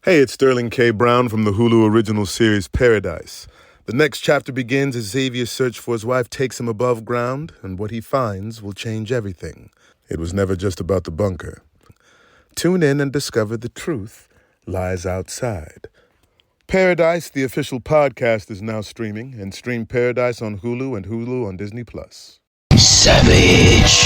Hey, it's Sterling K. Brown from the Hulu original series Paradise. The next chapter begins as Xavier's search for his wife takes him above ground, and what he finds will change everything. It was never just about the bunker. Tune in and discover the truth lies outside. Paradise, the official podcast, is now streaming, and stream Paradise on Hulu and Hulu on Disney+. Savage.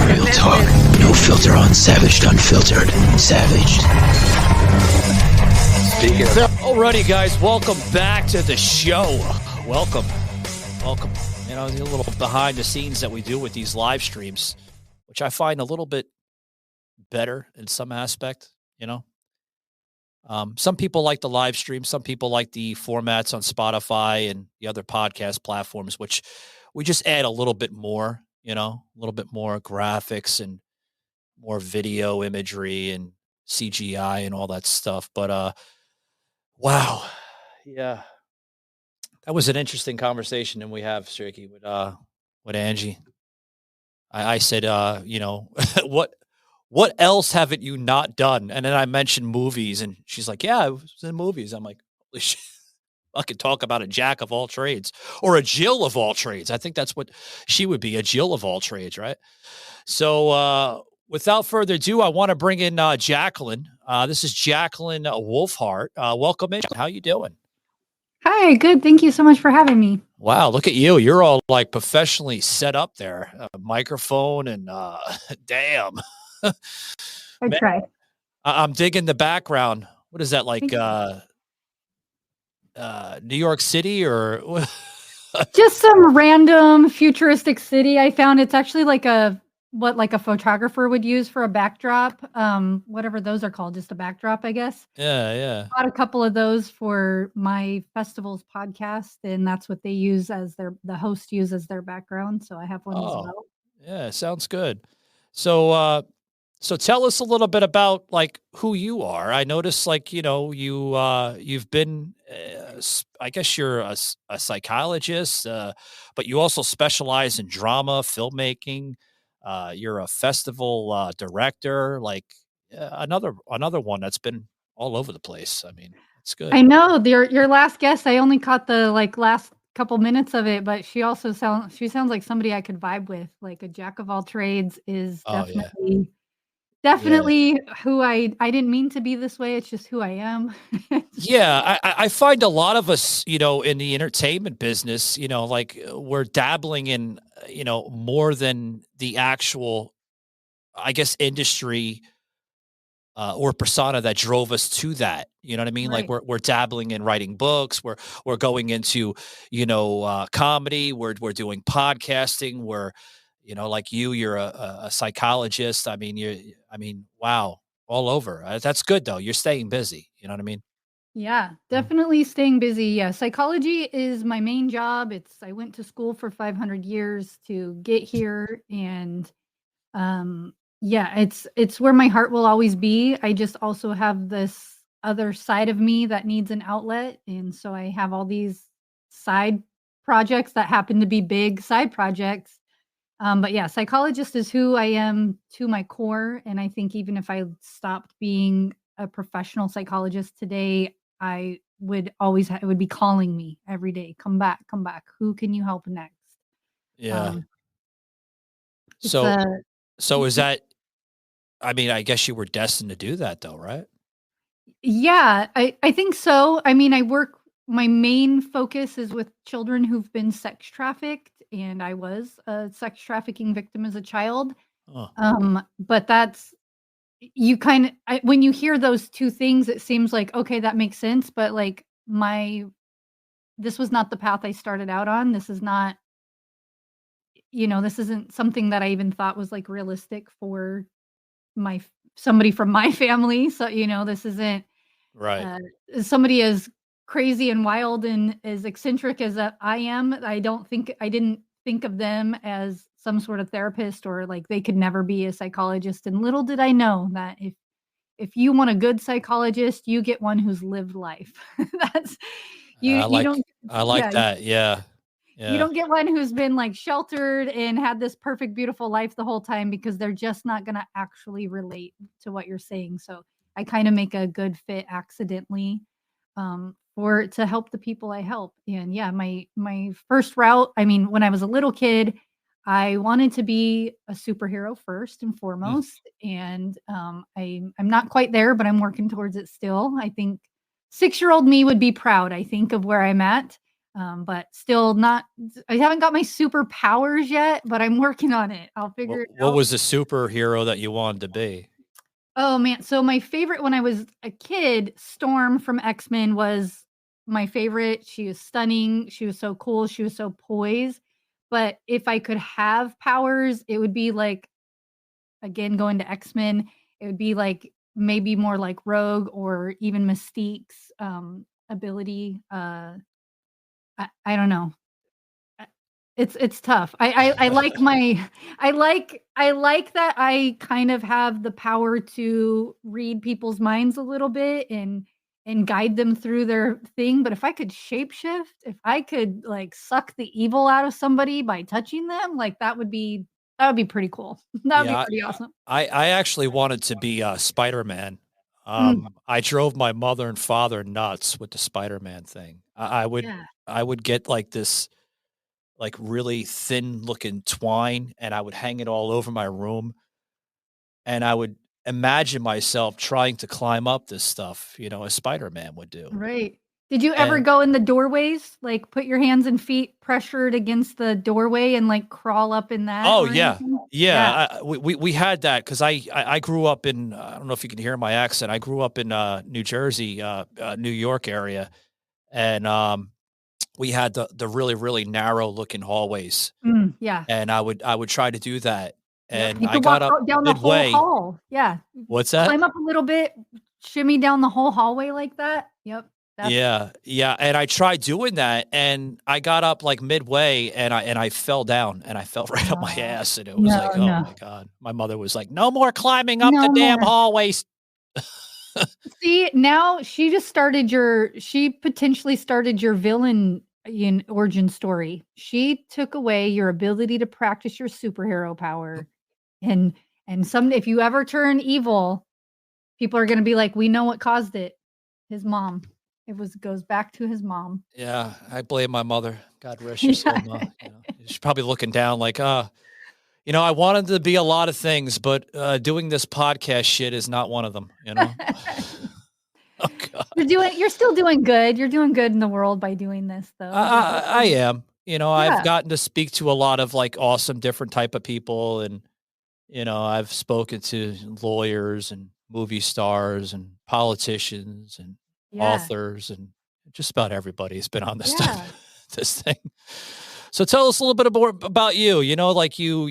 Real talk, no filter on Savaged Unfiltered. Savaged. Alrighty, guys, welcome back to the show. Welcome. You know, a little behind the scenes that we do with these live streams, which I find a little bit better in some aspect, you know. Some people like the live stream. Some people like the formats on Spotify and the other podcast platforms, which we just add a little bit more, you know, a little bit more graphics and more video imagery and CGI and all that stuff. But, wow. Yeah. That was an interesting conversation, and we have Squeaky with Angie. I said, you know, what else haven't you not done? And then I mentioned movies, and she's like, yeah, I was in movies. I'm like, holy shit, I could talk about a jack of all trades or a Jill of all trades. I think that's what she would be, a Jill of all trades, right? So without further ado, I want to bring in Jacqueline. This is Jaqueline Wolfheart. Welcome in. How you doing? Hi, good. Thank you so much for having me. Wow, look at you. You're all like professionally set up there. A microphone and damn. I Man, try. I'm digging the background. What is that, like New York City or Just some random futuristic city. I found it's actually like like a photographer would use for a backdrop. Whatever those are called, just a backdrop, I guess. Yeah. Bought a couple of those for my festival's podcast, and that's what they use as the host uses their background. So I have one as well. Yeah, sounds good. So tell us a little bit about like who you are. I noticed like, you know, you've been, I guess you're a psychologist, but you also specialize in drama, filmmaking. You're a festival director, like another one that's been all over the place. I mean, it's good. I know your last guest. I only caught the last couple minutes of it, but she sounds like somebody I could vibe with. Like a jack of all trades is definitely who I didn't mean to be this way. It's just who I am. Yeah, I find a lot of us, you know, in the entertainment business, you know, like we're dabbling in, you know, more than the actual, I guess, industry or persona that drove us to that. You know what I mean? Right. Like we're dabbling in writing books. We're going into, you know, comedy. We're doing podcasting. We're, you know, like you're a psychologist. I mean, wow, all over. That's good though. You're staying busy. You know what I mean? Yeah, definitely staying busy. Yeah, psychology is my main job. I went to school for 500 years to get here, and yeah, it's where my heart will always be. I just also have this other side of me that needs an outlet, and so I have all these side projects that happen to be big side projects. But yeah, psychologist is who I am to my core, and I think even if I stopped being a professional psychologist today, I would always it would be calling me every day. Come back. Who can you help next? Yeah. It's So is that, I mean, I guess you were destined to do that though, right? Yeah, I think so. I mean, my main focus is with children who've been sex trafficked, and I was a sex trafficking victim as a child. Oh. But that's when you hear those two things, it seems like, okay, that makes sense. But like this was not the path I started out on. This is not, this isn't something that I even thought was like realistic for somebody from my family. So, this isn't Right. Somebody as crazy and wild and as eccentric as I am. I didn't think of them as some sort of therapist, or like they could never be a psychologist. And little did I know that if you want a good psychologist, you get one who's lived life. You you don't I like yeah, that. Yeah. you Yeah. don't get one who's been like sheltered and had this perfect, beautiful life the whole time because they're just not going to actually relate to what you're saying. So I kind of make a good fit accidentally for to help the people I help. And yeah, my first route, I mean, when I was a little kid, I wanted to be a superhero first and Mm. foremost. And I'm not quite there, but I'm working towards it still. I think 6-year-old me would be proud, I think, of where I'm at. But still not I haven't got my superpowers yet, but I'm working on it. I'll figure it What out. was the superhero that you wanted to be? Oh, man. So my favorite when I was a kid, Storm from X-Men was my favorite. She was stunning. She was so cool. She was so poised. But if I could have powers, it would be like, again, going to X-Men, it would be like maybe more like Rogue or even Mystique's ability. I don't know. Uh, it's tough. I like my I like that I kind of have the power to read people's minds a little bit and guide them through their thing, but if I could shapeshift, if I could, like, suck the evil out of somebody by touching them, like, that would be pretty cool. That would be Yeah, pretty awesome. I actually wanted to be Spider-Man. Mm, I drove my mother and father nuts with the Spider-Man thing. yeah. I would get like this like really thin looking twine and I would hang it all over my room and I would imagine myself trying to climb up this stuff, as Spider-Man would do. Right. Did you ever And go in the doorways? Like, put your hands and feet pressured against the doorway and, like, crawl up in that oh or yeah. anything? Yeah. Yeah, we had that because I grew up in I don't know if you can hear my accent. I grew up in New Jersey, New York area, and we had the really really narrow looking hallways, Yeah. and I would try to do that, Yep. and You I could walk got up out down the whole midway. hall. Yeah. What's that? Climb up a little bit, shimmy down the whole hallway like that. Yep. That's Yeah, yeah, and I tried doing that, and I got up like midway, and I fell down, and I fell right up my uh, ass, and it was no, like, oh no. my god. My mother was like, "No more climbing up the No damn more. hallways." See, now she potentially started your villain in origin story. She took away your ability to practice your superhero power. And some if you ever turn evil, people are gonna be like, "We know what caused it. His mom." Goes back to his mom. Yeah, I blame my mother. God rest your soul, Yeah. ma. She's probably looking down like, I wanted to be a lot of things, but doing this podcast shit is not one of them. Oh God. You're still doing good. You're doing good in the world by doing this, though. You're I helping. am. I've Yeah. gotten to speak to a lot of like awesome different type of people and I've spoken to lawyers and movie stars and politicians and Yeah. authors and just about everybody's been on this Yeah. stuff, this thing. So tell us a little bit more about you. Like you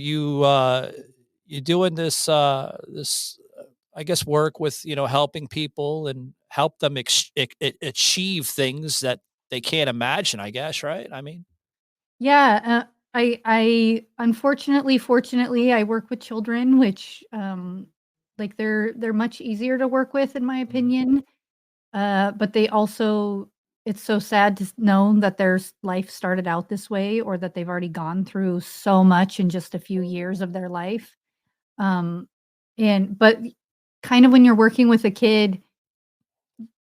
doing this I guess work with helping people and help them achieve things that they can't imagine. I guess right. I mean, Yeah, I unfortunately, fortunately, I work with children, which, like, they're much easier to work with, in my mhm, opinion. But they also it's so sad to know that their life started out this way or that they've already gone through so much in just a few years of their life. Um, but kind of when you're working with a kid,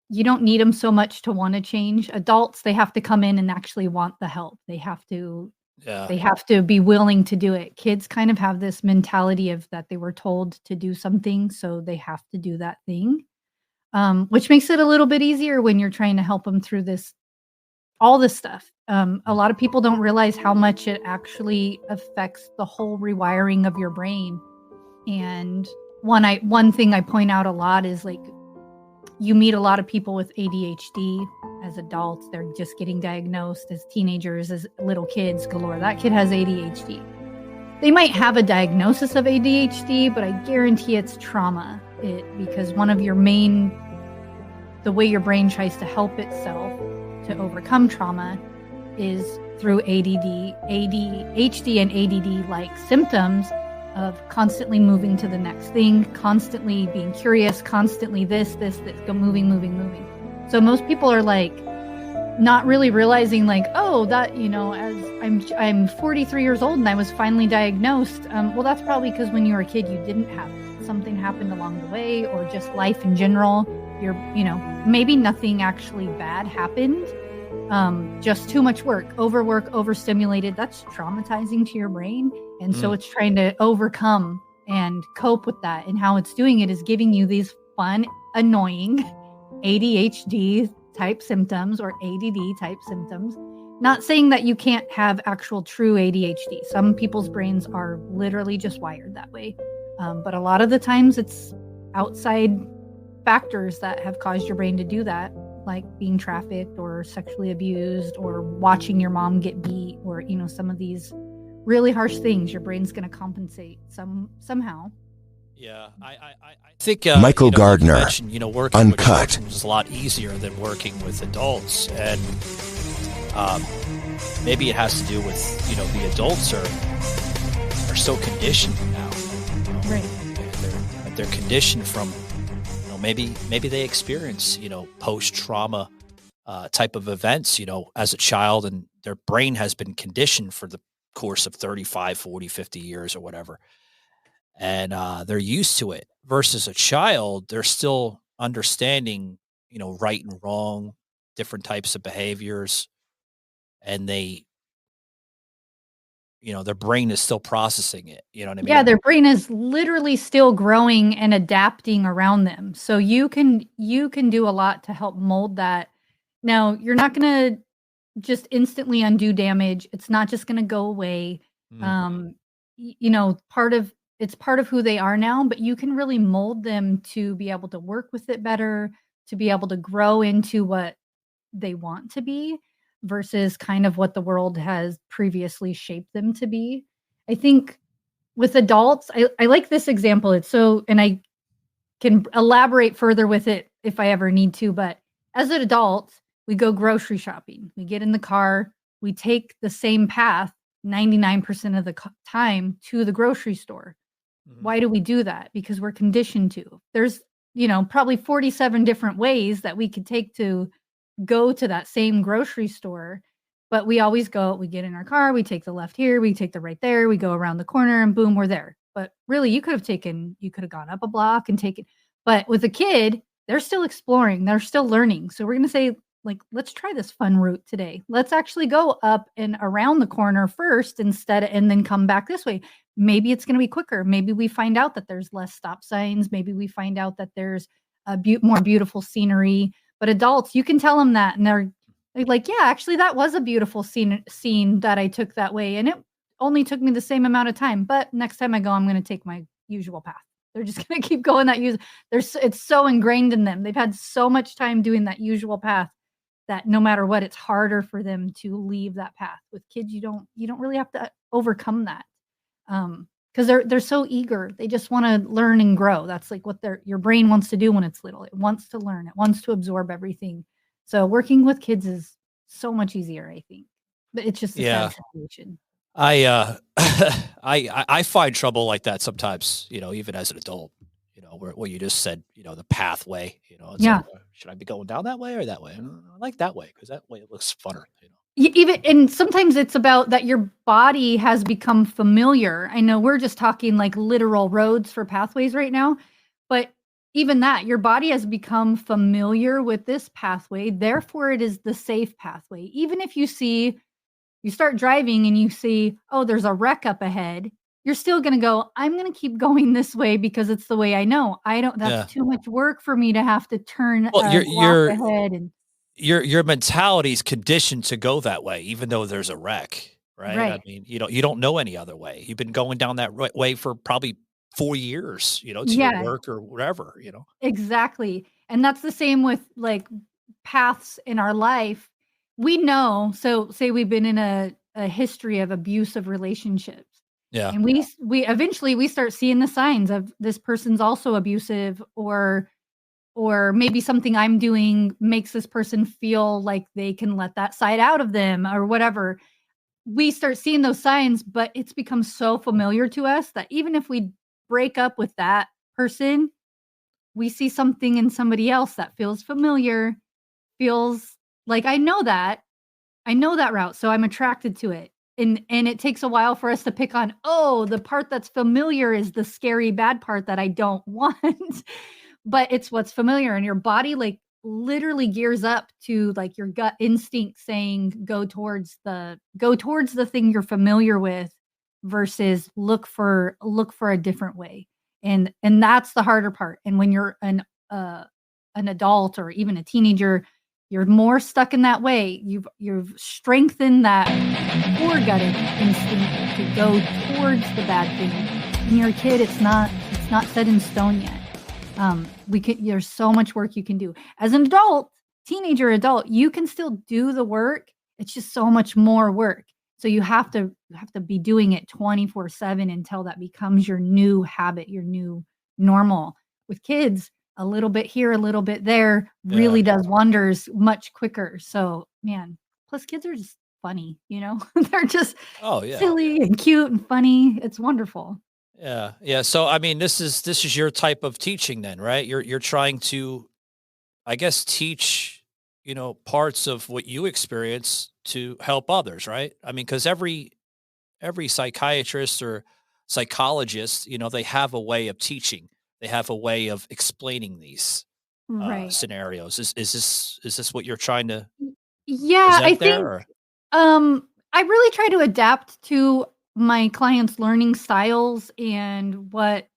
you don't need them so much to wanna change. Adults, they have to come in and actually want the help. yeah, They have to be willing to do it. Kids kind of have this mentality of that they were told to do something, so they have to do that thing, which makes it a little bit easier when you're trying to help them through all this stuff. A mm, lot of people don't realize how much it actually affects the whole rewiring of your brain. And one thing I point out a lot is, like, you meet a lot of people with ADHD as adults. They're just getting diagnosed as teenagers, as little kids galore. That kid has ADHD. They might have a diagnosis of ADHD, but I guarantee it's trauma. Because the way your brain tries to help itself to overcome trauma is through ADHD and ADD like symptoms of constantly moving to the next thing, constantly being curious, constantly this, go moving. So most people are like, not really realizing like, oh, that, as I'm 43 years old and I was finally diagnosed. Well, that's probably because when you were a kid, you didn't have it. Something happened along the way, or just life in general. Maybe nothing actually bad happened. Just too much work, overstimulated. That's traumatizing to your brain. And so it's trying to overcome and cope with that. And how it's doing it is giving you these fun, annoying ADHD type symptoms or ADD type symptoms. Not saying that you can't have actual true ADHD. Some people's brains are literally just wired that way. But a lot of the times it's outside factors that have caused your brain to do that, like being trafficked or sexually abused or watching your mom get beat, or, some of these really harsh things. Your brain's going to compensate somehow. Yeah, I think Michael like Gardner, you mentioned, working Uncut. with children is a lot easier than working with adults, and maybe it has to do with the adults are so conditioned now, right? They're conditioned from maybe they experience post-trauma type of events as a child, and their brain has been conditioned for the course of 35, 40, 50 years or whatever. And they're used to it, versus a child. They're still understanding, right and wrong, different types of behaviors. And their brain is still processing it. You know what I mean? Yeah, their brain is literally still growing and adapting around them. So you can do a lot to help mold that. Now, you're not going to just instantly undo damage. It's not just going to go away. It's part of who they are now, but you can really mold them to be able to work with it better, to be able to grow into what they want to be versus kind of what the world has previously shaped them to be. I think with adults, I like this example. And I can elaborate further with it if I ever need to, but as an adult, we go grocery shopping. We get in the car, we take the same path 99% of the time to the grocery store. Why do we do that? Because we're conditioned to. There's, probably 47 different ways that we could take to go to that same grocery store, but we always we get in our car, we take the left here, we take the right there, we go around the corner, and boom, we're there. But really, you could have gone up a block and taken, but with a kid, they're still exploring, they're still learning. So we're going to say, like, let's try this fun route today. Let's actually go up and around the corner first and then come back this way. Maybe it's going to be quicker. Maybe we find out that there's less stop signs. Maybe we find out that there's more beautiful scenery. But adults, you can tell them that, and they're like, yeah, actually, that was a beautiful scene that I took that way, and it only took me the same amount of time. But next time I go, I'm going to take my usual path. They're just going to keep going it's so ingrained in them. They've had so much time doing that usual path that no matter what, it's harder for them to leave that path. With kids, you don't really have to overcome that. Because they're so eager. They just want to learn and grow. That's like what your brain wants to do when it's little. It wants to learn. It wants to absorb everything. So working with kids is so much easier, I think. But it's just a sad situation. I find trouble like that sometimes, even as an adult, where you just said, the pathway, it's like, should I be going down that way or that way? I like that way because that way it looks funner, And sometimes it's about that your body has become familiar. I know we're just talking like literal roads for pathways right now, but even that, your body has become familiar with this pathway. Therefore, it is the safe pathway. Even if you start driving and you see, oh, there's a wreck up ahead, you're still going to go, I'm going to keep going this way because it's the way I know. That's too much work for me to have to turn ahead. And your mentality is conditioned to go that way, even though there's a wreck, right? I mean, you don't know any other way. You've been going down that way for probably 4 years, to your work or whatever, Exactly. And that's the same with like paths in our life. We know, so say we've been in a history of abusive relationships. Yeah. And we eventually we start seeing the signs of this person's also abusive, or maybe something I'm doing makes this person feel like they can let that side out of them or whatever. We start seeing those signs, but it's become so familiar to us that even if we break up with that person, we see something in somebody else that feels familiar, feels like, I know that route, so I'm attracted to it. And it takes a while for us to pick on, "Oh, the part that's familiar is the scary bad part that I don't want." But it's what's familiar, and your body, like, literally gears up to, like, your gut instinct saying, go towards the thing you're familiar with versus look for a different way. And that's the harder part. And when you're an adult or even a teenager, you're more stuck in that way. You've strengthened that core gut instinct to go towards the bad thing. When you're a kid, it's not set in stone yet. There's so much work you can do. As an adult, teenager, adult, you can still do the work. It's just so much more work. So you have to be doing it 24/7 until that becomes your new habit, your new normal. With kids, a little bit here, a little bit there really does wonders much quicker. So, man, plus kids are just funny, They're just silly and cute and funny. It's wonderful. Yeah. Yeah. So I mean, this is your type of teaching then, right? You're trying to, I guess, teach, parts of what you experience to help others, right? I mean, because every psychiatrist or psychologist, they have a way of teaching. They have a way of explaining these Right. scenarios. Is this what you're trying to Yeah, I present there? think, Or? I really try to adapt to my clients' learning styles and what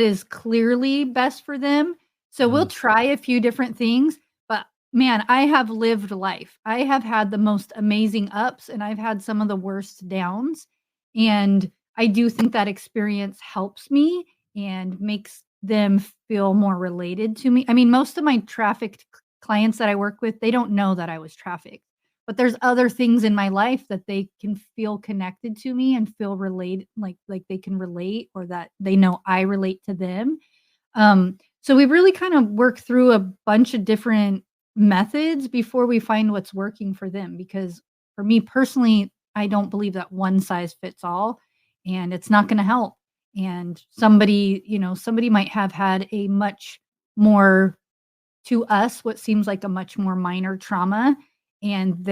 is clearly best for them. So we'll Mhm. try a few different things, but man, I have lived life. I have had the most amazing ups and I've had some of the worst downs. And I do think that experience helps me and makes them feel more related to me. I mean, most of my trafficked clients that I work with, they don't know that I was trafficked. But there's other things in my life that they can feel connected to me and feel related, like they can relate or that they know I relate to them. So we really kind of work through a bunch of different methods before we find what's working for them. Because for me personally, I don't believe that one size fits all, and it's not going to help. And somebody might have had a much more, to us, what seems like a much more minor trauma, and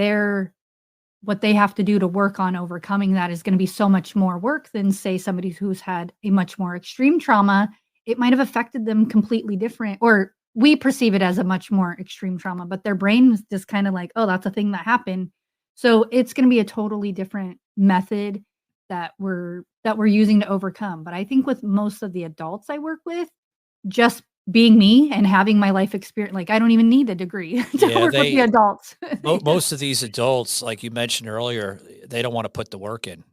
what they have to do to work on overcoming that is going to be so much more work than, say, somebody who's had a much more extreme trauma. It might have affected them completely different, or we perceive it as a much more extreme trauma, but their brain is just kind of like, oh, that's a thing that happened. So it's going to be a totally different method that we're using to overcome. But I think with most of the adults I work with, just being me and having my life experience, like, I don't even need a degree to Yeah, work with the adults. most of these adults, like you mentioned earlier, they don't want to put the work in.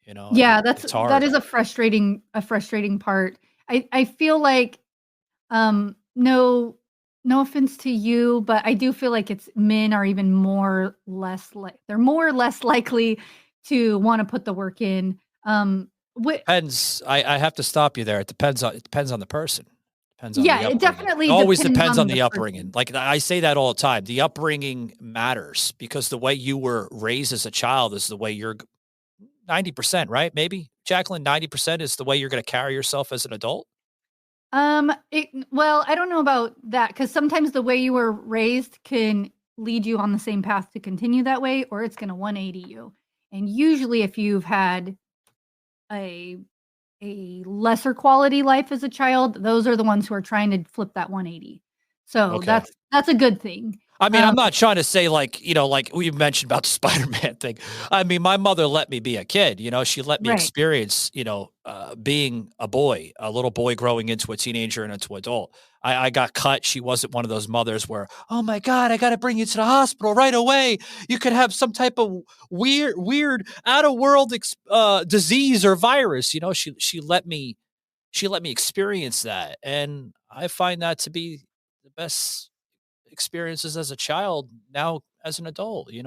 Yeah, It's that hard. is a frustrating part. I feel like, no offense to you, but I do feel like it's men are even they're more or less likely to wanna put the work in. Whi Depends. I have to stop you there. It depends on the person. Depends on Yeah, the it upbringing. It definitely always depends depends on on the the upbringing. person. Like I say that all the time. The upbringing matters because the way you were raised as a child is the way you're 90%, right? Maybe Jacqueline, 90% is the way you're going to carry yourself as an adult. Well, I don't know about that, because sometimes the way you were raised can lead you on the same path to continue that way, or it's gonna 180 you. And usually if you've had a lesser quality life as a child, those are the ones who are trying to flip that 180. So Okay. that's a good thing. I mean, Um, I'm not trying to say like, like we mentioned about the Spider-Man thing. I mean, my mother let me be a kid, she let me right. experience, being a boy, a little boy growing into a teenager and into adult. I got cut. She wasn't one of those mothers where, oh my God, I got to bring you to the hospital right away. You could have some type of weird out of world disease or virus. She let me experience that. And I find that to be the best experiences as a child now as an adult. Yeah.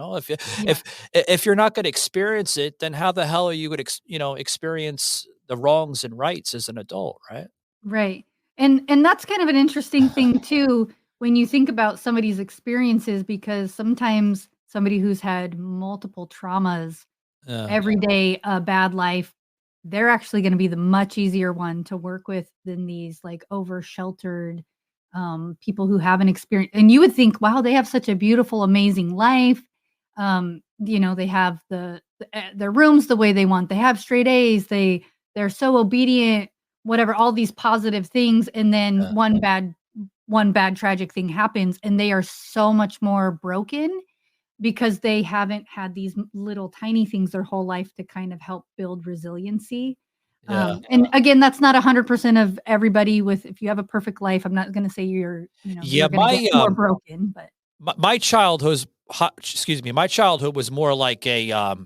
If you're not going to experience it, then how the hell are you going to experience the wrongs and rights as an adult, right? Right. And that's kind of an interesting thing too when you think about somebody's experiences, because sometimes somebody who's had multiple traumas Yeah. every day, a bad life, they're actually gonna be the much easier one to work with than these, like, over sheltered, people who haven't experienced, and you would think, wow, they have such a beautiful, amazing life. They have their rooms the way they want. They have straight A's. They're so obedient, whatever, all these positive things. And then one bad tragic thing happens and they are so much more broken because they haven't had these little tiny things their whole life to kind of help build resiliency. And again, that's not 100% of everybody. If you have a perfect life, I'm not going to say you're going to get more broken, but my childhood was more like a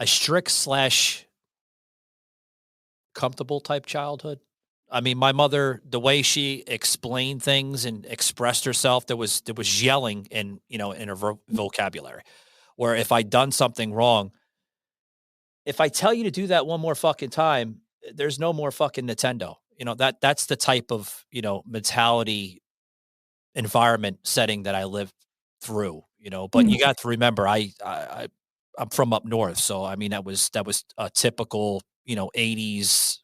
strict / comfortable type childhood. I mean, my mother, the way she explained things and expressed herself, there was yelling in her vocabulary, where if I'd done something wrong, if I tell you to do that one more fucking time, there's no more fucking Nintendo. That's the type of, mentality environment setting that I lived through, but you got to remember, I'm from up north. So, I mean, that was a typical, 80s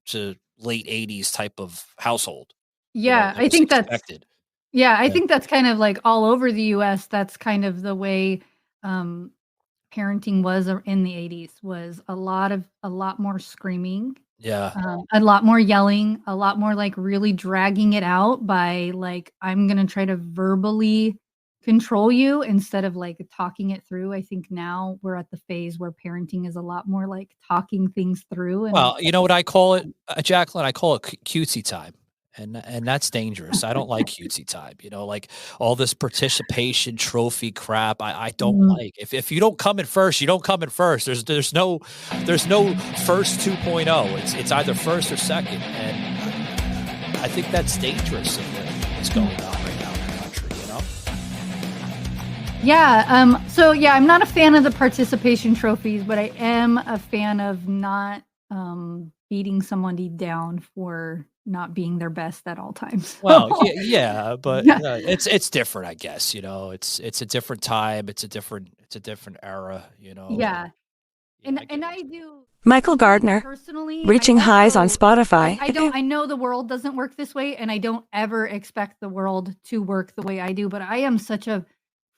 to late 80s type of household. Yeah, I think expected. I think that's kind of like all over the US. That's kind of the way parenting was in the 80s, was a lot more screaming. Yeah. A lot more yelling, a lot more like really dragging it out by like, I'm going to try to verbally control you instead of like talking it through. I think now we're at the phase where parenting is a lot more like talking things through. And well, you know what I call it, Jacqueline? I call it cutesy time. And that's dangerous. I don't like cutesy time, like all this participation trophy crap. I don't like. If you don't come in first, you don't come in first. There's no first 2.0. It's either first or second. And I think that's dangerous in what's going on right now in the country, Yeah. So yeah, I'm not a fan of the participation trophies, but I am a fan of not beating somebody down for not being their best at all times. Well, yeah, but it's different, I guess. It's a different time. It's a different era. Yeah, and I do. Michael Gardner, personally, reaching highs on Spotify. I know the world doesn't work this way, and I don't ever expect the world to work the way I do. But I am such a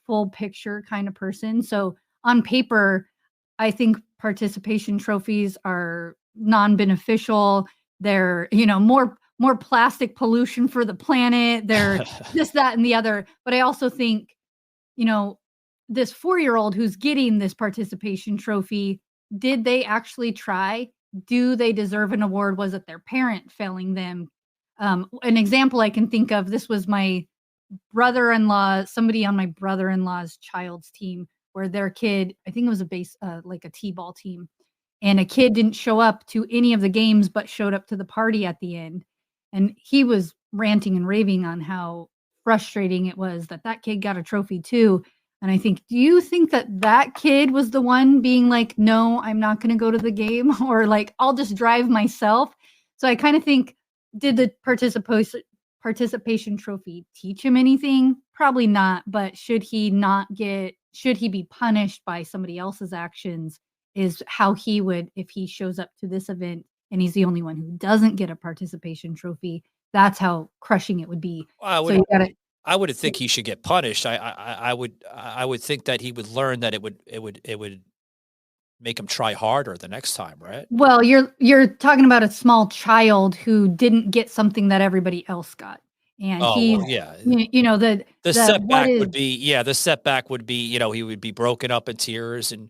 full picture kind of person. So on paper, I think participation trophies are non-beneficial. They're, more plastic pollution for the planet. They're this, that, and the other. But I also think, this 4-year-old who's getting this participation trophy, did they actually try? Do they deserve an award? Was it their parent failing them? An example I can think of, this was my brother-in-law, somebody on my brother-in-law's child's team, where their kid, I think it was like a t-ball team, and a kid didn't show up to any of the games, but showed up to the party at the end. And he was ranting and raving on how frustrating it was that kid got a trophy too. And I think, do you think that kid was the one being like, no, I'm not going to go to the game, or like, I'll just drive myself? So I kind of think, did the participation trophy teach him anything? Probably not. But should he be punished by somebody else's actions, is how he would, if he shows up to this event and he's the only one who doesn't get a participation trophy. That's how crushing it would be. I wouldn't think he should get punished. I would think that he would learn that it would make him try harder the next time, right? Well, you're talking about a small child who didn't get something that everybody else got. And the setback would be, the setback would be, he would be broken up in tears and,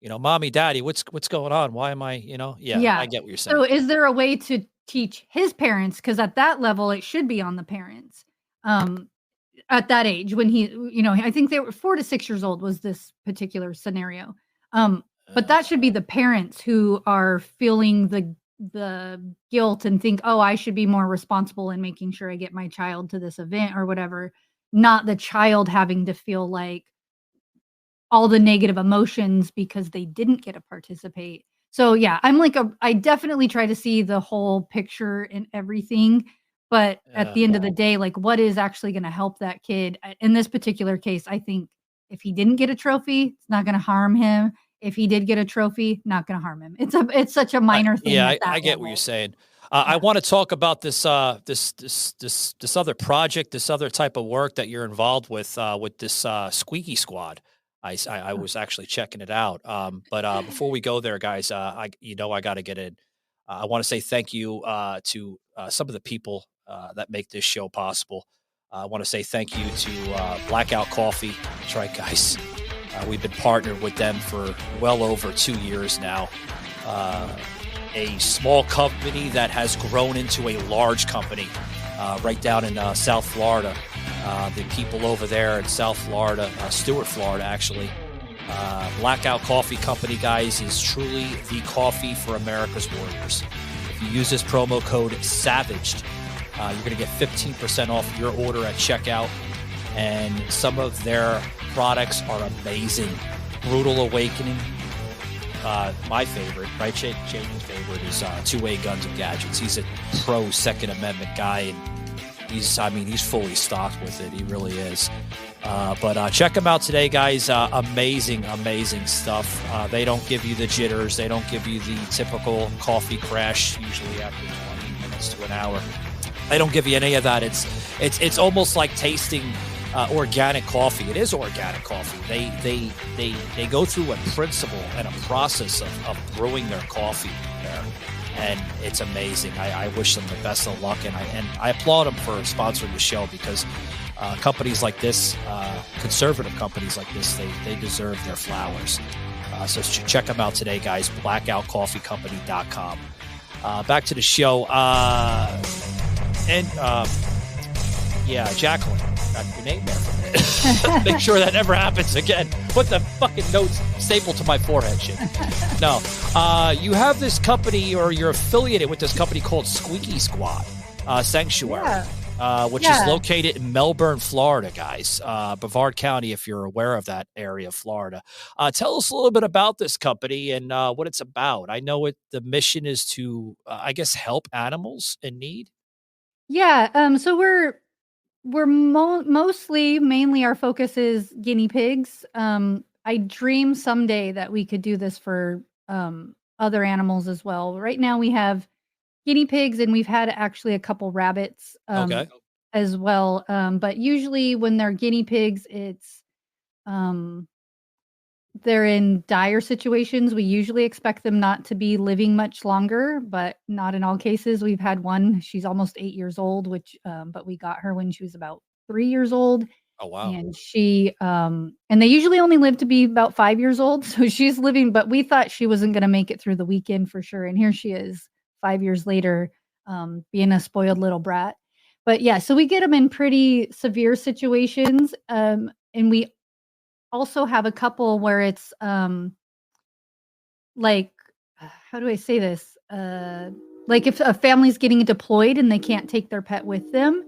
mommy, daddy, what's going on? Why am I, I get what you're saying. So is there a way to teach his parents? Because at that level, it should be on the parents. At that age, when he, I think they were 4 to 6 years old was this particular scenario. But that should be the parents who are feeling the guilt and think, oh, I should be more responsible in making sure I get my child to this event or whatever, not the child having to feel like all the negative emotions because they didn't get to participate. So yeah, I definitely try to see the whole picture and everything. But at the end of the day, like, what is actually going to help that kid? In this particular case, I think if he didn't get a trophy, it's not going to harm him. If he did get a trophy, not going to harm him. It's such a minor thing. Yeah, I get what you're saying. I want to talk about this this other project, this other type of work that you're involved with this Squeaky Squad. I was actually checking it out. But before we go there, guys, I got to get in. I want to say thank you to some of the people that make this show possible. I want to say thank you to Blackout Coffee. That's right, guys. We've been partnered with them for well over 2 years now. A small company that has grown into a large company right down in South Florida. The people over there in South Florida, Stuart, Florida, actually. Blackout Coffee Company, guys, is truly the coffee for America's warriors. If you use this promo code SAVAGED, you're going to get 15% off your order at checkout. And some of their products are amazing. Brutal Awakening. My favorite, right? Jamie's favorite is Two-Way Guns and Gadgets. He's a pro Second Amendment guy, and he's fully stocked with it. He really is. But check them out today, guys. Amazing stuff. They don't give you the jitters. They don't give you the typical coffee crash, usually after 20 minutes to an hour. They don't give you any of that. It's almost like tasting organic coffee. It is organic coffee. They go through a principle and a process of brewing their coffee there, and it's amazing. I wish them the best of luck, and I applaud them for sponsoring the show, because companies like this, conservative companies like this, they deserve their flowers. So check them out today, guys. blackoutcoffeecompany.com. Back to the show. Jacqueline, got your name there for a minute. Make sure that never happens again. Put the fucking notes stapled to my forehead, shit. No. You have this company, or you're affiliated with this company called Squeaky Squad Sanctuary, which is located in Melbourne, Florida, guys. Brevard County, if you're aware of that area of Florida. Tell us a little bit about this company and what it's about. I know the mission is to, help animals in need. Yeah. So we're mainly our focus is guinea pigs. I dream someday that we could do this for other animals as well. Right now we have guinea pigs, and we've had actually a couple rabbits as well. But usually when they're guinea pigs, it's they're in dire situations. We usually expect them not to be living much longer, but not in all cases. We've had one, she's almost 8 years old, but we got her when she was about 3 years old. Oh, wow. And she, and they usually only live to be about 5 years old. So she's living, but we thought she wasn't going to make it through the weekend for sure. And here she is 5 years later, being a spoiled little brat. But yeah, so we get them in pretty severe situations. And we also have a couple where it's like, how do I say this? Like if a family's getting deployed and they can't take their pet with them,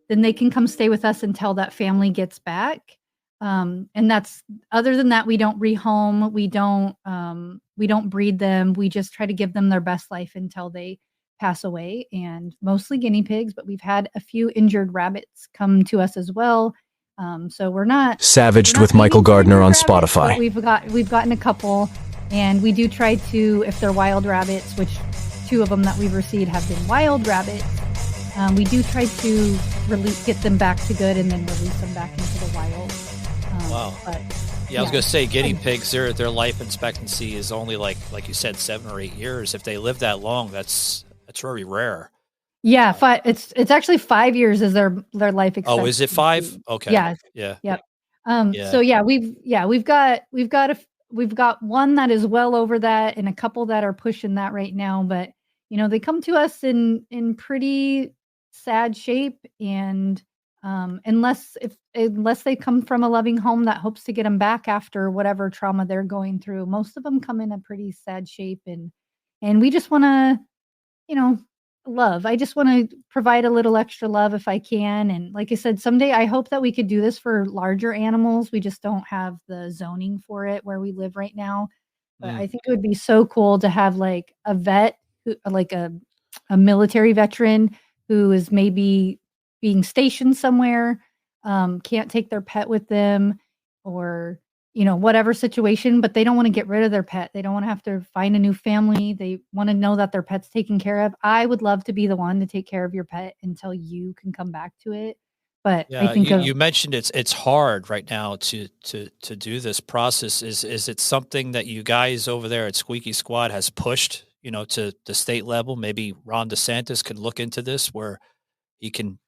then they can come stay with us until that family gets back. And that's, other than that, we don't rehome, we don't breed them. We just try to give them their best life until they pass away, and mostly guinea pigs, but we've had a few injured rabbits come to us as well. So we're not Savaged with Michael Gardner on Spotify. We've gotten a couple, and we do try to, if they're wild rabbits, which 2 of them that we've received have been wild rabbits, we do try to get them back to good and then release them back into the wild. Wow. I was going to say guinea pigs, their life expectancy is only like you said, 7 or 8 years. If they live that long, that's very rare. Yeah, it's actually 5 years is their life expectancy. Oh, is it 5? Okay. Yeah. Yeah. So yeah, we've got one that is well over that, and a couple that are pushing that right now. But they come to us in pretty sad shape, and unless they come from a loving home that hopes to get them back after whatever trauma they're going through, most of them come in a pretty sad shape, and we just want to, love. I just want to provide a little extra love if I can. And like I said, someday I hope that we could do this for larger animals. We just don't have the zoning for it where we live right now. But I think it would be so cool to have like a vet, like a military veteran who is maybe being stationed somewhere, can't take their pet with them, or whatever situation, but they don't want to get rid of their pet. They don't want to have to find a new family. They want to know that their pet's taken care of. I would love to be the one to take care of your pet until you can come back to it. But I Yeah, think you mentioned it's hard right now to do this process. Is it something that you guys over there at Squeaky Squad has pushed, to the state level? Maybe Ron DeSantis could look into this where he can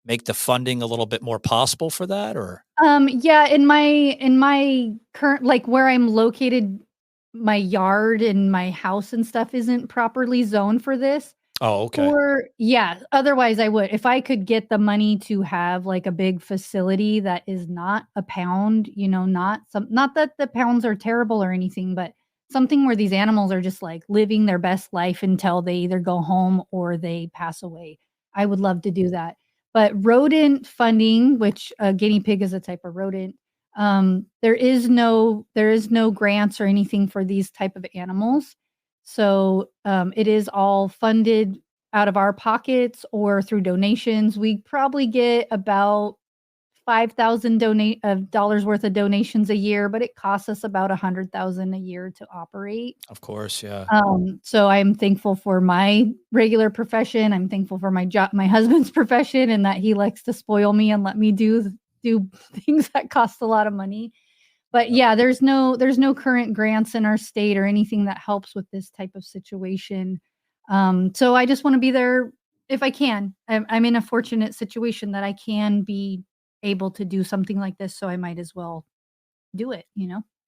make the funding a little bit more possible for that, or Yeah, in my current, like, where I'm located, my yard and my house and stuff isn't properly zoned for this. oh, okay, Or yeah, otherwise I would. If I could get the money to have, like, a big facility that is not a pound, not that the pounds are terrible or anything, but something where these animals are just, like, living their best life until they either go home or they pass away. I would love to do that. But rodent funding, which a guinea pig is a type of rodent, there is no grants or anything for these type of animals. So, it is all funded out of our pockets or through donations. We probably get about 5,000 donate of dollars worth of donations a year, but it costs us about 100,000 a year to operate. of course, yeah. So I'm thankful for my regular profession. I'm thankful for my job, my husband's profession, and that he likes to spoil me and let me do things that cost a lot of money. But Yep. yeah, there's no current grants in our state or anything that helps with this type of situation. So I just want to be there if I can. I'm in a fortunate situation that I can be able to do something like this, so I might as well do it.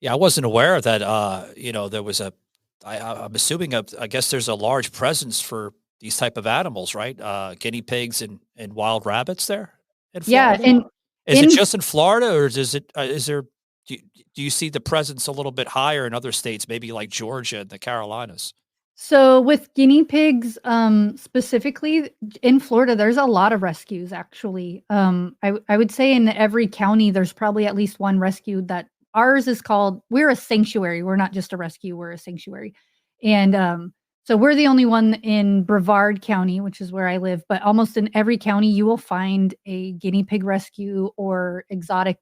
Yeah, I wasn't aware that, there was I'm assuming, I guess there's a large presence for these type of animals, right? Guinea pigs and wild rabbits there in Yeah, Florida? and Is it in just in Florida, or is there do you see the presence a little bit higher in other states, maybe like Georgia and the Carolinas? So with guinea pigs, specifically in Florida, there's a lot of rescues actually. I would say in every county, there's probably at least one rescue. That ours is called. We're a sanctuary. We're not just a rescue. We're a sanctuary, and so we're the only one in Brevard County, which is where I live. But almost in every county, you will find a guinea pig rescue or exotic.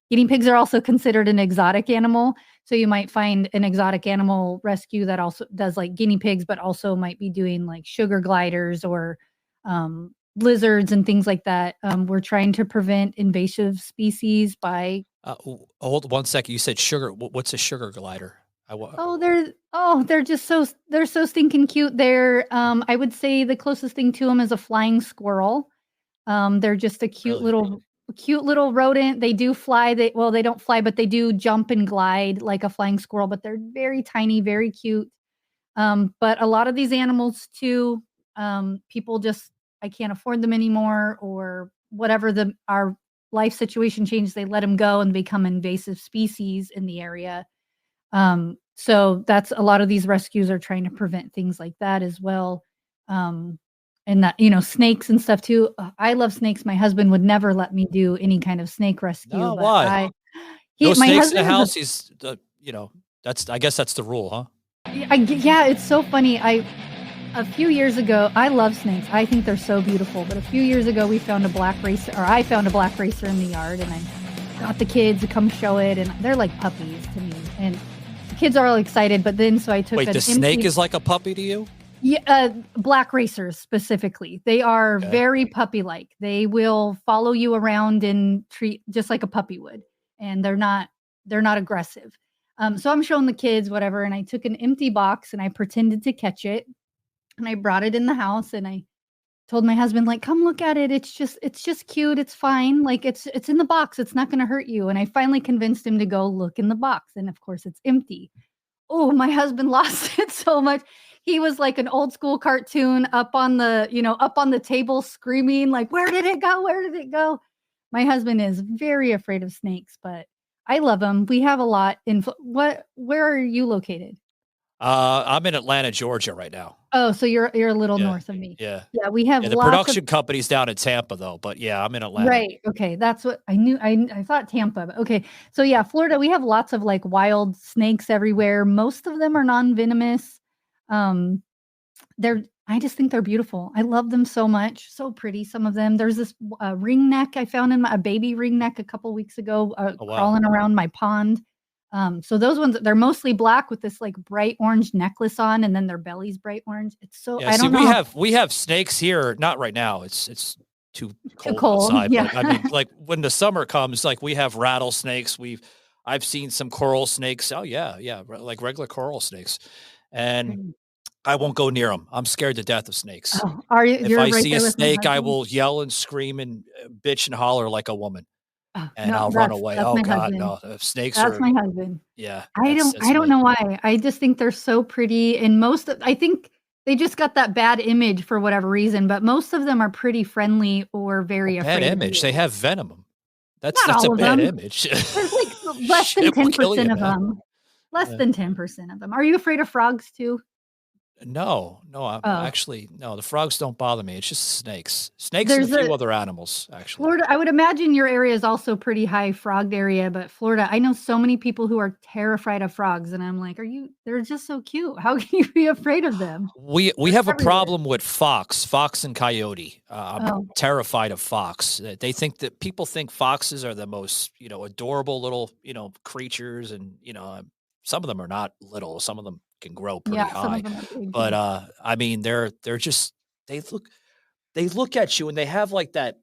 Guinea pigs are also considered an exotic animal. So you might find an exotic animal rescue that also does like guinea pigs, but also might be doing like sugar gliders or lizards and things like that. We're trying to prevent invasive species by Hold 1 second. You said sugar. What's a sugar glider? they're so stinking cute. I would say the closest thing to them is a flying squirrel. They're just a Really? cute little rodent. They do fly. They don't fly, but they do jump and glide like a flying squirrel, but they're very tiny, very cute. But a lot of these animals too, people just I can't afford them anymore or whatever our life situation changes, they let them go and become invasive species in the area. So that's a lot of these rescues are trying to prevent things like that as well. Um, and that, snakes and stuff too. I love snakes. My husband would never let me do any kind of snake rescue, No, but why? No my snakes in the husband is house. I guess that's the rule, huh? yeah, it's so funny. A few years ago, I love snakes. I think they're so beautiful. But a few years ago, I found a black racer in the yard, and I got the kids to come show it, and they're like puppies to me. And the kids are all excited. But then, so I took Wait, an the snake is like a puppy to you? yeah, black racers specifically. They are Okay. very puppy-like. They will follow you around and treat just like a puppy would, and they're not aggressive. So I'm showing the kids whatever, and I took an empty box and I pretended to catch it, and I brought it in the house, and I told my husband, like, "Come look at it. It's just cute. It's fine. Like it's in the box. It's not going to hurt you." And I finally convinced him to go look in the box, and of course it's empty. Oh, my husband lost it so much. He was like an old school cartoon up on the table screaming like, "Where did it go? Where did it go?" My husband is very afraid of snakes, but I love them. We have a lot where are you located? I'm in Atlanta, Georgia right now. Oh, so you're a little Yeah, north of me. yeah. Yeah, we have Yeah, the lots of production company's down in Tampa, though, but yeah, I'm in Atlanta. right. Okay, that's what I knew. I thought Tampa. But okay, so yeah, Florida. We have lots of like wild snakes everywhere. Most of them are non-venomous. Um, I just think they're beautiful. I love them so much. So pretty. Some of them. There's this ringneck I found a baby ringneck a couple weeks ago, Oh, wow. crawling around my pond. So those ones, they're mostly black with this like bright orange necklace on, and then their belly's bright orange. It's so Yeah, I see, don't know. we have snakes here. Not right now. It's too Too cold cold. outside. Yeah. But I mean, like when the summer comes, like we have rattlesnakes. I've seen some coral snakes. Oh yeah, yeah, like regular coral snakes, and I won't go near them. I'm scared to death of snakes. Oh, are you? If You're I right see a there with my snake, I husband. will yell and scream and bitch and holler like a woman, Oh, and no, I'll run away. that's Oh my God, husband. no! If snakes That's are, my husband. yeah, I don't that's I don't me. know why. I just think they're so pretty, and I think they just got that bad image for whatever reason, but most of them are pretty friendly or Well, very bad afraid of image. They you. have venom. Not That's a all of bad them. image. There's like less than Shit will kill you, 10% of man. them. Less Yeah. than 10% of them. Are you afraid of frogs too? No, I'm Oh, actually no, the frogs don't bother me. It's just snakes. Snakes and a there's few a other animals, actually. Florida. I would imagine your area is also pretty high frogged area, but Florida, I know so many people who are terrified of frogs, and I'm like, they're just so cute. How can you be afraid of them? We They're have a everywhere. problem with fox and coyote. I'm Oh, terrified of fox. They think that people think foxes are the most, adorable little, creatures, and some of them are not little. Some of them can grow yeah, pretty some of high, them are big. but Yeah. I mean, they're just they look at you and they have like that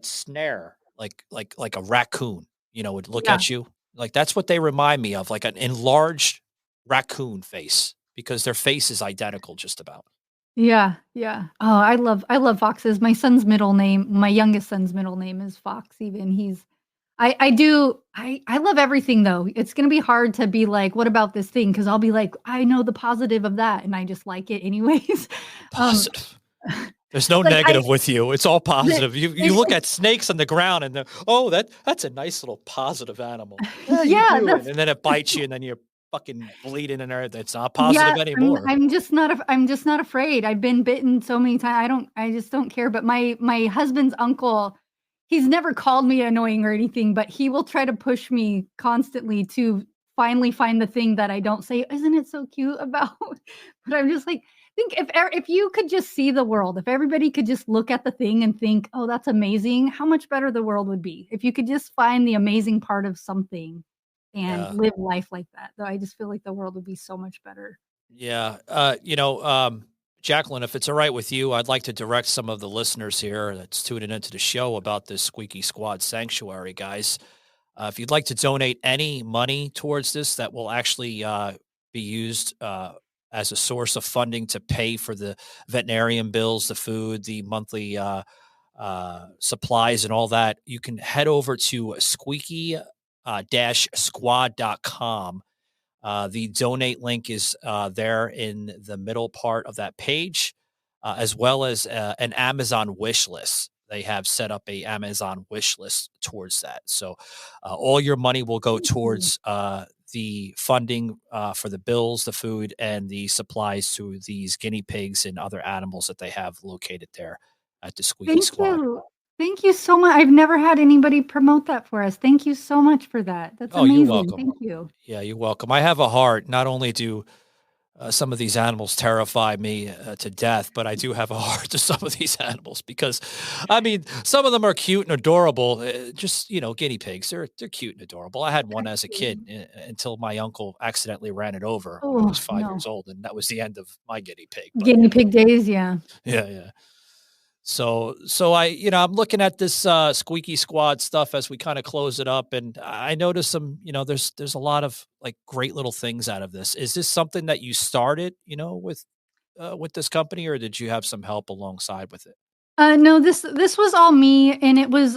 snare, like a raccoon, would look Yeah. at you. Like that's what they remind me of, like an enlarged raccoon face, because their face is identical just about. Yeah, yeah. Oh, I love foxes. My youngest son's middle name is Fox even. I love everything though. It's gonna be hard to be like, "What about this thing?" Because 'Cause I'll be like, "I know the positive of that," and I just like it anyways. Um, Positive. There's no like I negative with you. It's all the positive. You it look at snakes on the ground and oh, that's a nice little positive animal. Yeah, you yeah, do. that's And then it bites you and then you're fucking bleeding in there. That's not yeah, positive anymore. I'm just not afraid. I've been bitten so many times. I just don't care, but my husband's uncle, he's never called me annoying or anything, but he will try to push me constantly to finally find the thing that I don't say, "Isn't it so cute about?" But I'm just like, think if you could just see the world, if everybody could just look at the thing and think, "Oh, that's amazing," how much better the world would be. If you could just find the amazing part of something and Yeah. live life like that. Though I just feel like the world would be so much better. Yeah. Jacqueline, if it's all right with you, I'd like to direct some of the listeners here that's tuning into the show about this Squeaky Squad Sanctuary, guys. If you'd like to donate any money towards this, that will actually be used as a source of funding to pay for the veterinarian bills, the food, the monthly supplies, and all that, you can head over to squeaky squad.com. The donate link is there in the middle part of that page, as well as an Amazon wish list. They have set up a Amazon wish list towards that. So all your money will go Thank you. towards the funding for the bills, the food, and the supplies to these guinea pigs and other animals that they have located there at the Squeaky Thank Squad. you. Thank you so much. I've never had anybody promote that for us. Thank you so much for that. That's Oh, you're amazing. welcome. Thank you. Yeah, you're welcome. I have a heart. Not only do some of these animals terrify me to death, but I do have a heart to some of these animals because, I mean, some of them are cute and adorable. Just guinea pigs. They're cute and adorable. I had one as a kid until my uncle accidentally ran it over when I was Oh, 5 years no. old, and that was the end of my guinea pig. But Guinea pig days, yeah. yeah, yeah. So I, I'm looking at this Squeaky Squad stuff as we kind of close it up, and I noticed some, there's a lot of like great little things out of this. Is this something that you started, with this company, or did you have some help alongside with it? No, this was all me, and it was,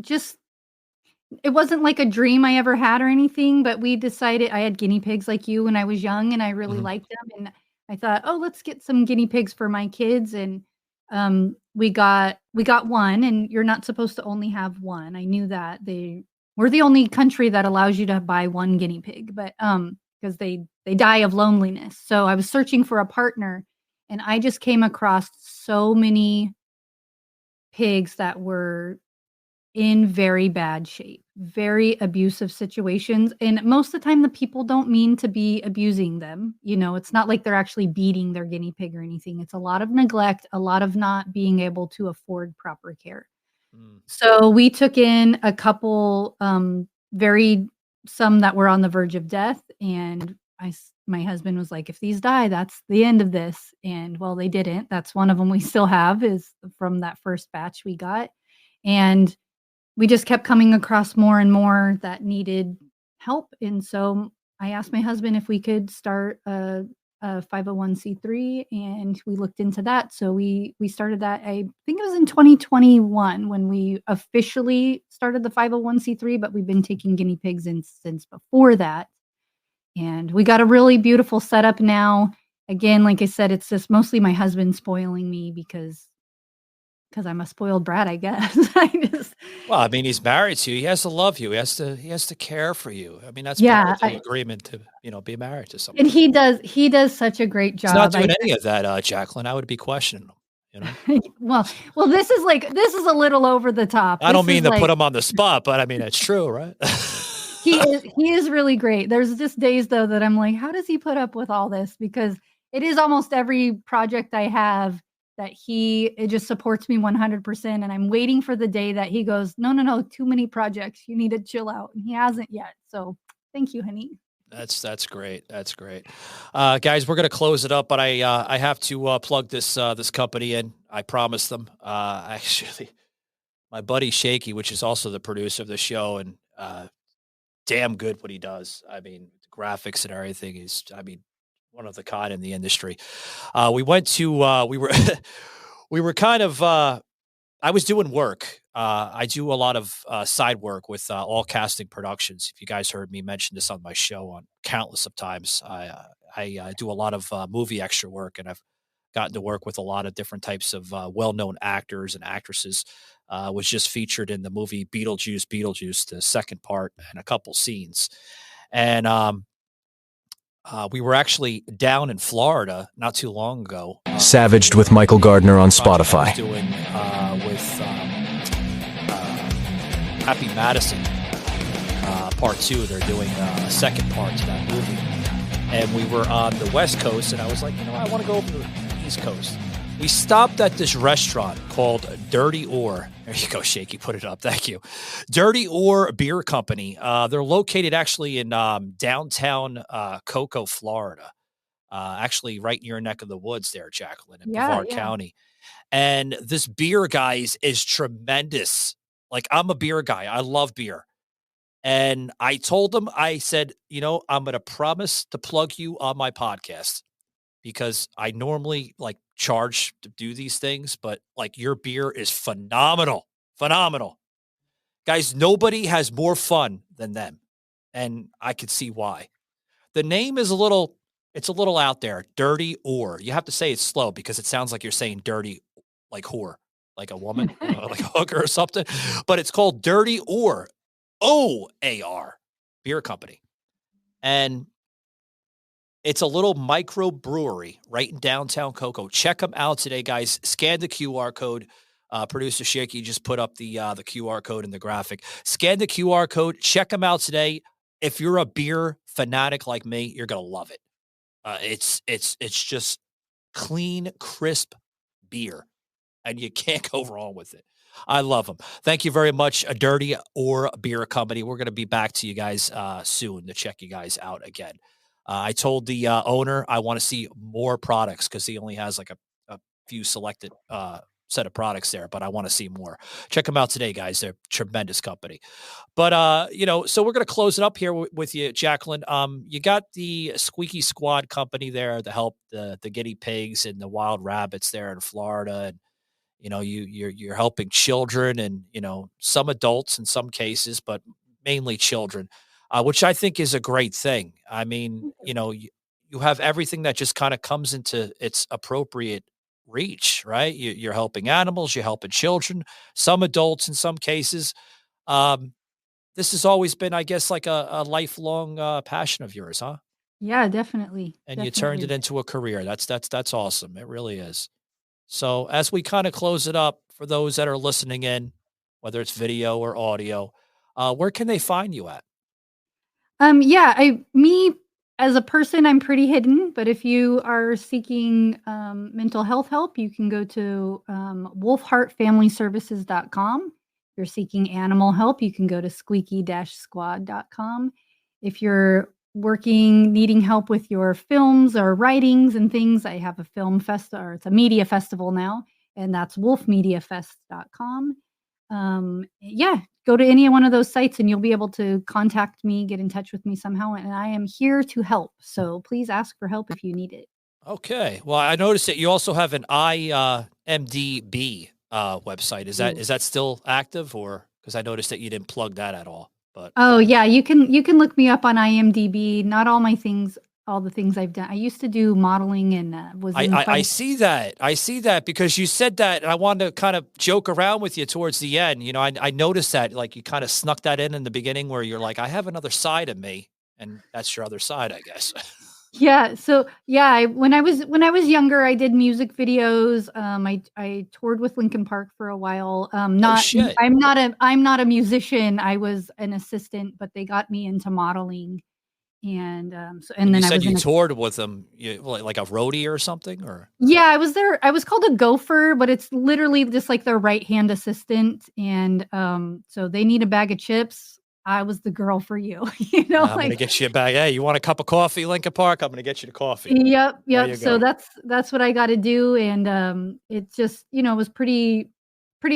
just it wasn't like a dream I ever had or anything, but we decided I had guinea pigs like you when I was young, and I really Mhm. liked them, and I thought, "Oh, let's get some guinea pigs for my kids," and, we got 1, and you're not supposed to only have 1. I knew that. We're the only country that allows you to buy 1 guinea pig, but, 'cause they die of loneliness. So I was searching for a partner, and I just came across so many pigs that were in very bad shape, very abusive situations, and most of the time, the people don't mean to be abusing them, it's not like they're actually beating their guinea pig or anything, it's a lot of neglect, a lot of not being able to afford proper care. Mm. So, we took in a couple, very some that were on the verge of death. And my husband was like, if these die, that's the end of this. And well, they didn't. That's one of them we still have, is from that first batch we got. And we just kept coming across more and more that needed help. And so I asked my husband if we could start a 501c3, and we looked into that. So we started that. I think it was in 2021 when we officially started the 501c3, but we've been taking guinea pigs since before that. And we got a really beautiful setup now. Again, like I said, it's just mostly my husband spoiling me because I'm a spoiled brat, I guess. Well, I mean, he's married to you. He has to love you. He has to care for you. I mean, that's Yeah, part of the agreement to, be married to and someone. he does such a great He's not job. doing any of that, Jacqueline. I would be questioning him, Well, this is a little over the top. I don't This mean is to put him on the spot, but I mean, it's true, right? he is really great. There's just days though that I'm like, how does he put up with all this? Because it is almost every project I have that it just supports me 100%. And I'm waiting for the day that he goes, no, too many projects. You need to chill out. And he hasn't yet. So thank you, honey. That's great. That's great. Guys, we're going to close it up, but I have to plug this company in. I promised them. Actually, my buddy Shaky, which is also the producer of the show, and damn good what he does. I mean, the graphics and everything is, one of the kind in the industry. We went to, we were, we were kind of, I was doing work. I do a lot of side work with All Casting Productions. If you guys heard me mention this on my show on countless of times, I do a lot of movie extra work, and I've gotten to work with a lot of different types of well-known actors and actresses. Was just featured in the movie Beetlejuice, the second part, and a couple scenes. And we were actually down in Florida not too long ago. Savaged with Michael Gardner on Spotify. Doing with Happy Madison part 2. They're doing a second part to that movie. And we were on the West Coast, and I was like, I want to go over to the East Coast. We stopped at this restaurant called Dirty Oar. There you go, Shaky. Put it up. Thank you. Dirty Oar Beer Company. They're located actually in downtown Cocoa, Florida. Actually right in your neck of the woods there, Jacqueline, in Brevard County. And this beer, guys, is tremendous. Like, I'm a beer guy. I love beer. And I told them, I said, I'm going to promise to plug you on my podcast, because I normally charge to do these things, but your beer is phenomenal. Phenomenal. Guys, nobody has more fun than them. And I could see why. The name is it's a little out there. Dirty Oar. You have to say it slow because it sounds like you're saying dirty, like whore, like a woman, like a hooker or something. But it's called Dirty Oar, OAR Beer Company. And it's a little micro brewery right in downtown Cocoa. Check them out today, guys. Scan the QR code. Producer Shaky just put up the QR code in the graphic. Scan the QR code. Check them out today. If you're a beer fanatic like me, you're gonna love it. It's just clean, crisp beer, and you can't go wrong with it. I love them. Thank you very much, a Dirty Oar Beer Company. We're going to be back to you guys soon to check you guys out again. I told the owner I want to see more products because he only has a few selected set of products there, but I want to see more. Check them out today, guys. They're a tremendous company. But, so we're going to close it up here with you, Jacqueline. You got the Squeaky Squad company there to help the guinea pigs and the wild rabbits there in Florida. And, you're helping children and, some adults in some cases, but mainly children, which I think is a great thing. I mean, you have everything that just kind of comes into its appropriate reach, right? You're helping animals, you're helping children, some adults in some cases. This has always been, I guess, like a lifelong passion of yours, huh? Yeah, definitely. And you turned it into a career. That's awesome. It really is. So as we kind of close it up, for those that are listening in, whether it's video or audio, where can they find you at? Me as a person, I'm pretty hidden, but if you are seeking mental health help, you can go to wolfheartfamilyservices.com. If you're seeking animal help, you can go to squeaky-squad.com. if you're needing help with your films or writings and things, I have a film festival, or it's a media festival now, and that's wolfmediafest.com. Yeah, go to any one of those sites and you'll be able to contact me, get in touch with me somehow, and I am here to help. So please ask for help if you need it. Okay. Well, I noticed that you also have an IMDb website. Is that still active, or because I noticed that you didn't plug that at all? But oh yeah, you can look me up on IMDb. Not all my things, all the things I've done. I used to do modeling and was. I see that. I see that because you said that, and I wanted to kind of joke around with you towards the end. You know, I noticed that, like, you kind of snuck that in the beginning where you're like, I have another side of me, and that's your other side, I guess. Yeah. So yeah, when I was younger, I did music videos. I toured with Linkin Park for a while. I'm not a musician. I was an assistant, but they got me into modeling. And then you said you toured with them, like a roadie or something, or? Yeah, I was there. I was called a gopher, but it's literally just like their right hand assistant. And so they need a bag of chips. I was the girl for you. You know, I'm gonna get you a bag. Hey, you want a cup of coffee, Lincoln Park? I'm gonna get you the coffee. Yep. So that's what I got to do, and it just, you know, it was pretty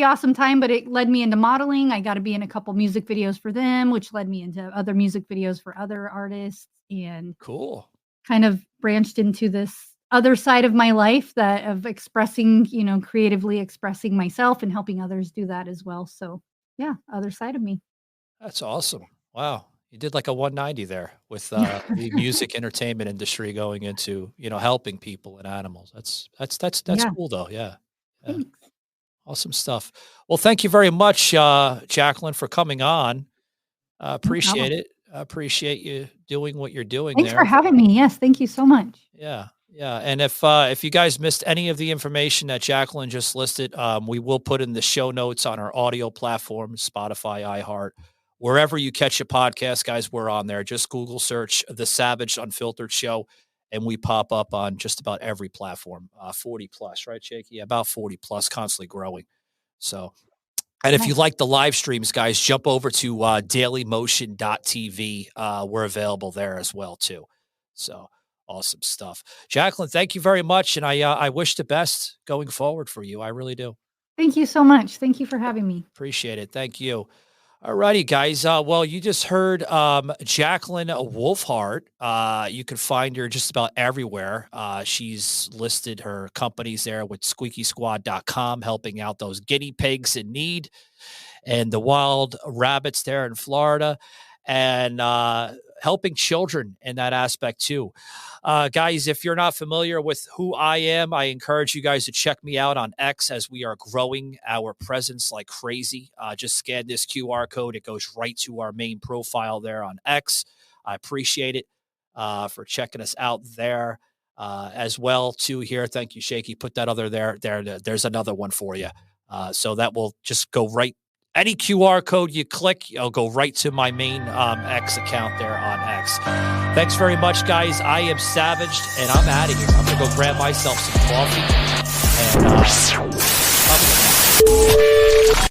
awesome time. But it led me into modeling. I got to be in a couple music videos for them, which led me into other music videos for other artists, and cool. Kind of branched into this other side of my life of expressing, you know, creatively expressing myself and helping others do that as well. So yeah, other side of me. That's awesome. Wow. You did like a 190 there with the music entertainment industry going into, you know, helping people and animals. That's cool though. Yeah. Thanks. Awesome stuff. Well, thank you very much, Jacqueline, for coming on. Appreciate it. I appreciate you doing what you're doing. Thanks for having me. Yes. Thank you so much. Yeah. Yeah. And if you guys missed any of the information that Jacqueline just listed, we will put in the show notes on our audio platforms, Spotify, iHeart. Wherever you catch a podcast, guys, we're on there. Just Google search The Savage Unfiltered Show, and we pop up on just about every platform, 40 plus, right, Jake? Yeah, about 40 plus, constantly growing. So, and if you like the live streams, guys, jump over to dailymotion.tv. We're available there as well, too. So, awesome stuff. Jacqueline, thank you very much, and I wish the best going forward for you. I really do. Thank you so much. Thank you for having me. Appreciate it. Thank you. All righty, guys. Well, you just heard Jaqueline Wolfheart. You can find her just about everywhere. She's listed her companies there with squeakysquad.com, helping out those guinea pigs in need and the wild rabbits there in Florida, and helping children in that aspect too. Guys, if you're not familiar with who I am, I encourage you guys to check me out on X as we are growing our presence like crazy. Just scan this QR code. It goes right to our main profile there on X. I appreciate it for checking us out there as well too here. Thank you, Shaky. Put that other there. There's another one for you. So that will just go right. Any QR code you click, it'll go right to my main X account there on X. Thanks very much, guys. I am Savaged, and I'm out of here. I'm going to go grab myself some coffee. And